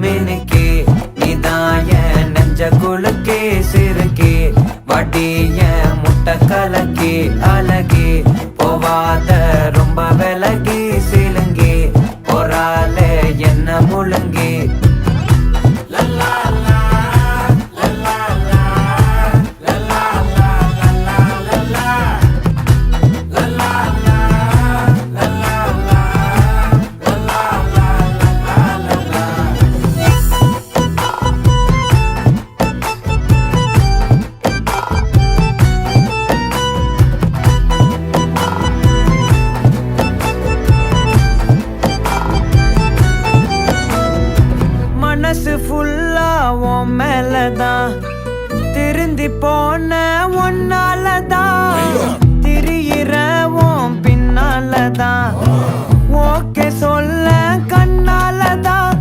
மினுக்கே நீதாய நெஞ்ச குலுக்கே சிறுக்கே வடிய முட்டை கலக்கே அழகே போவாத ரொம்ப விலகி சிலுங்கி பொறால என்ன முழுங்கி மனசு ஃபுல்லா உன் மேலதான் திருந்தி போன ஒன்னாலதான் திரியிற உன் பின்னாலதான் ஓகே சொல்ல கண்ணாலதான்